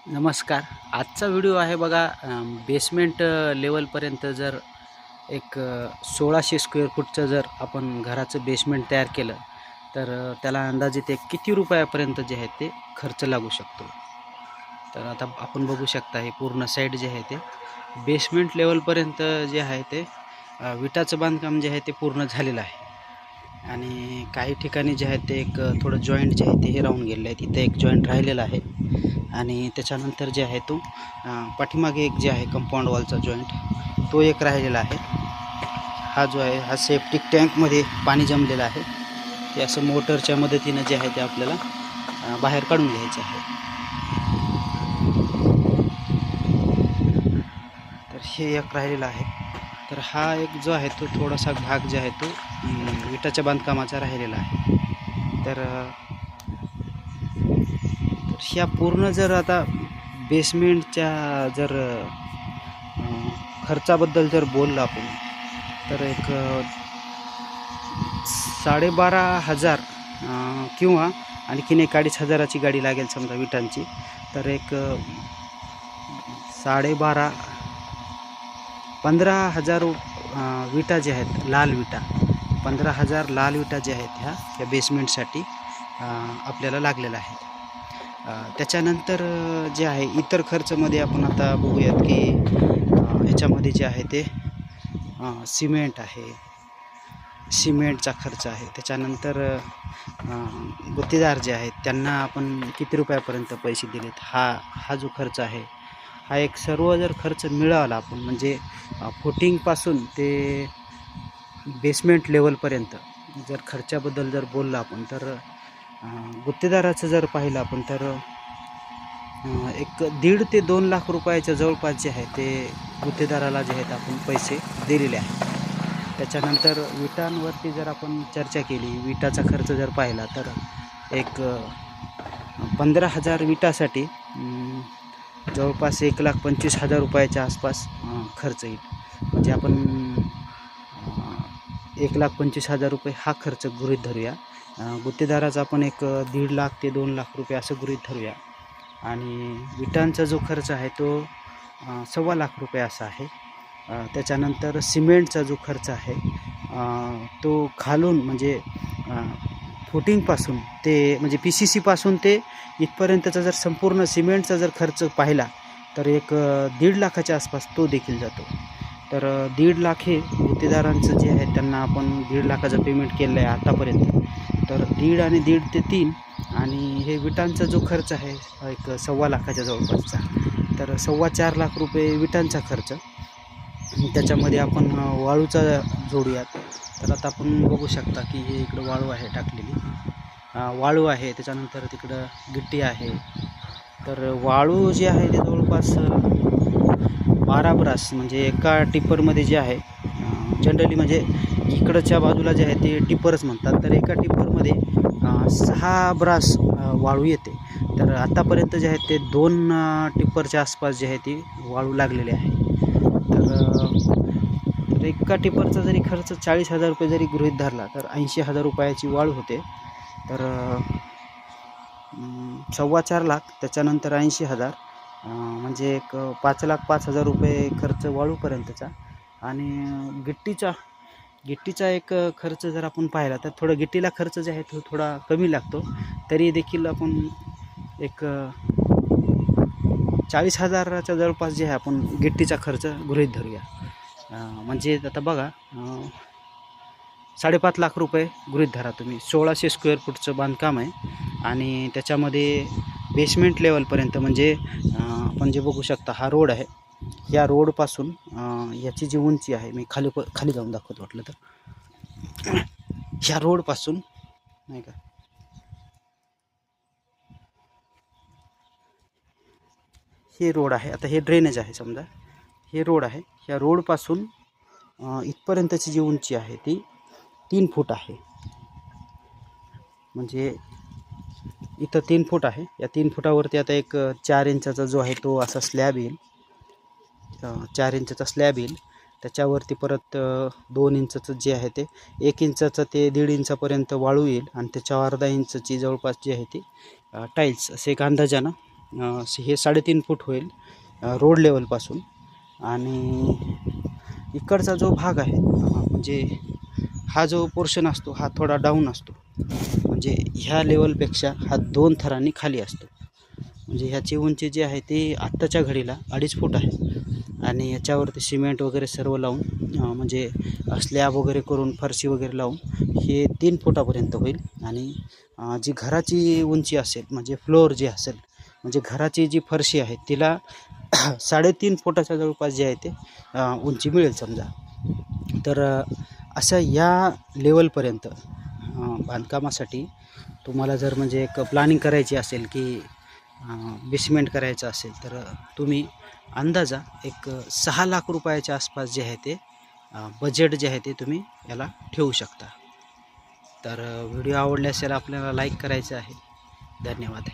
नमस्कार. आजचा व्हिडिओ आहे बघा बेसमेंट लेवलपर्यंत जर एक 1600 स्क्वेअर फूटचं जर आपण घराचं बेसमेंट तयार केलं तर त्याला अंदाजित एक किती रुपयापर्यंत जे आहे ते खर्च लागू शकतो. तर आता आपण बघू शकता हे पूर्ण साईड जे आहे ते बेसमेंट लेवलपर्यंत जे आहे ते विटाचं बांधकाम जे आहे ते पूर्ण झालेलं आहे आणि काही ठिकाणी जे आहे ते एक थोडं जॉईंट जे आहे ते हे राहून गेलेलं आहे. तिथे एक जॉईंट राहिलेला आहे आणि त्याच्यानंतर जे आहे तो पाठीमागे एक जे आहे कंपाऊंड वॉलचा जॉईंट तो एक राहिलेला आहे. हा जो आहे हा सेप्टिक टँकमध्ये पाणी जमलेलं आहे. ते असं मोटरच्या मदतीनं जे आहे ते आपल्याला बाहेर काढून घ्यायचं आहे. तर हे एक राहिलेलं आहे. तर हा एक जो आहे तो थोडासा भाग जे आहे तो विटाच्या बांधकामाचा राहिलेला आहे. तर ह्या पूर्ण जर आता बेसमेंटच्या जर खर्चाबद्दल जर बोललं आपण तर एक 12,500 किंवा आणखीन एक 2,500ची गाडी लागेल समजा विटांची. तर एक 15,000 विटा जे आहेत लाल विटा 15,000 लाल विटा जे आहेत ह्या बेसमेंटसाठी आपल्याला लागलेल्या आहेत. त्याच्यानंतर जे आहे इतर खर्चमध्ये आपण आता बघूयात की ह्याच्यामध्ये जे आहे ते सिमेंट आहे, सिमेंटचा खर्च आहे. त्याच्यानंतर गुत्तेदार जे आहेत त्यांना आपण किती रुपयापर्यंत पैसे दिलेत हा जो खर्च आहे हा एक सर्व जर खर्च मिळाला आपण म्हणजे फुटिंगपासून ते बेसमेंट लेवलपर्यंत जर खर्चाबद्दल जर बोललं आपण तर गुत्तेदाराचं जर पाहिलं आपण तर एक 1.5 ते 2 लाख रुपयाच्या जवळपास जे आहे ते गुत्तेदाराला जे आहेत आपण पैसे दिलेले आहेत. त्याच्यानंतर विटांवरती जर आपण चर्चा केली, विटाचा खर्च जर पाहिला तर एक 15,000 विटासाठी जवळपास 1,25,000 रुपयाच्या आसपास खर्च येईल. म्हणजे आपण 1,25,000 रुपये हा खर्च गृहीत धरूया. गुत्तेदाराचा आपण एक 1.5 लाख ते 2 लाख रुपये असं गृहीत धरूया आणि विटांचा जो खर्च आहे तो 1.25 लाख रुपये असा आहे. त्याच्यानंतर सिमेंटचा जो खर्च आहे तो खालून म्हणजे फुटिंगपासून ते म्हणजे PCCपासून ते इथपर्यंतचा जर संपूर्ण सिमेंटचा जर खर्च पाहिला तर एक 1.5 लाखाच्या आसपास तो देखील जातो. तर 1.5 लाख हे गुत्तेदारांचं जे आहे त्यांना आपण 1.5 लाखाचं पेमेंट केलं आहे आतापर्यंत. तर 1.5 आणि 1.5 ते 3 आणि हे विटांचा जो खर्च आहे एक 1.25 लाखाच्या जवळपासचा. तर 4.25 लाख रुपये विटांचा खर्च. त्याच्यामध्ये आपण वाळूचा जोडूयात. तर आता आपण बघू शकता की हे इकडं वाळू आहे टाकलेली, वाळू आहे. त्याच्यानंतर तिकडं गिट्टी आहे. तर वाळू जे आहे ते जवळपास 12 ब्रास म्हणजे एका टिप्परमध्ये जे आहे जनरली म्हणजे इकडच्या बाजूला जे आहे ते टिप्परच म्हणतात. तर एका टिप्परमध्ये 6 ब्रास वाळू येते. तर आतापर्यंत जे आहे ते 2 टिप्परच्या आसपास जे आहे ती वाळू लागलेली आहे. तर एका टिप्परचा जरी खर्च 40,000 रुपये जरी गृहीत धरला तर 80,000 रुपयाची वाळू होते. तर 4.25 लाख त्याच्यानंतर 80,000 म्हणजे एक 5,05,000 रुपये खर्च वाळूपर्यंतचा. आणि गिट्टीचा एक खर्च जर आपण पाहिला तर थोडं गिट्टीला खर्च जे आहे तो थोडा कमी लागतो. तरी देखील आपण एक 40,000च्या जवळपास जे आहे आपण गिट्टीचा खर्च गृहीत धरूया. म्हणजे आता बघा 5.5 लाख रुपये गृहीत धरा तुम्ही. 1600 स्क्वेअर फूटचं बांधकाम आहे आणि त्याच्यामध्ये बेसमेंट लेवलपर्यंत म्हणजे आपण जे बघू शकता हा रोड आहे. या रोडपासून याची जी उंची आहे मी खाली जाऊन दाखवतो वाटलं तर. ह्या रोडपासून नाही का हे रोड आहे. आता हे ड्रेनेज आहे समजा, हे रोड आहे. ह्या रोडपासून इथपर्यंतची जी उंची आहे ती 3 फूट आहे. म्हणजे इथं 3 फूट आहे. या 3 फुटावरती आता एक 4 इंचाचा जो आहे तो असा स्लॅब येईल. 4 इंचाचा स्लॅब येईल. त्याच्यावरती परत 2 इंचाचं जे आहे ते 1 इंचाचं ते 1.5 इंचापर्यंत वाळू येईल आणि त्याच्यावर अर्धा इंचची जवळपास जी आहे ती टाईल्स असे एक अंदाजानं हे 3.5 फूट होईल रोड लेवलपासून. आणि इकडचा जो भाग आहे म्हणजे हा जो पोर्शन असतो हा थोडा डाऊन असतो, म्हणजे ह्या लेवलपेक्षा हा 2 थरांनी खाली असतो. म्हणजे ह्याची उंची जी आहे ती आत्ताच्या घडीला 2.5 फूट आहे. आणि याच्यावरती सिमेंट वगैरे सर्व लावून म्हणजे स्लॅब वगैरे करून फरशी वगैरे लावून हे 3 फुटापर्यंत होईल. आणि जी घराची उंची असेल म्हणजे फ्लोअर जी असेल म्हणजे घराची जी फरशी आहे तिला 3.5 फुटाच्या जवळपास जे आहे ते उंची मिळेल समजा. तर अशा या लेवलपर्यंत बांधकामासाठी तुम्हाला जर म्हणजे एक प्लॅनिंग करायची असेल की बेसमेंट करायचं असेल तर तुम्ही अंदाजा एक 6 लाख रुपयाच्या आसपास जे आहे ते बजेट जे आहे ते तुम्ही याला ठेवू शकता. तर व्हिडिओ आवडला असेल आपल्याला लाईक करायचं आहे. धन्यवाद.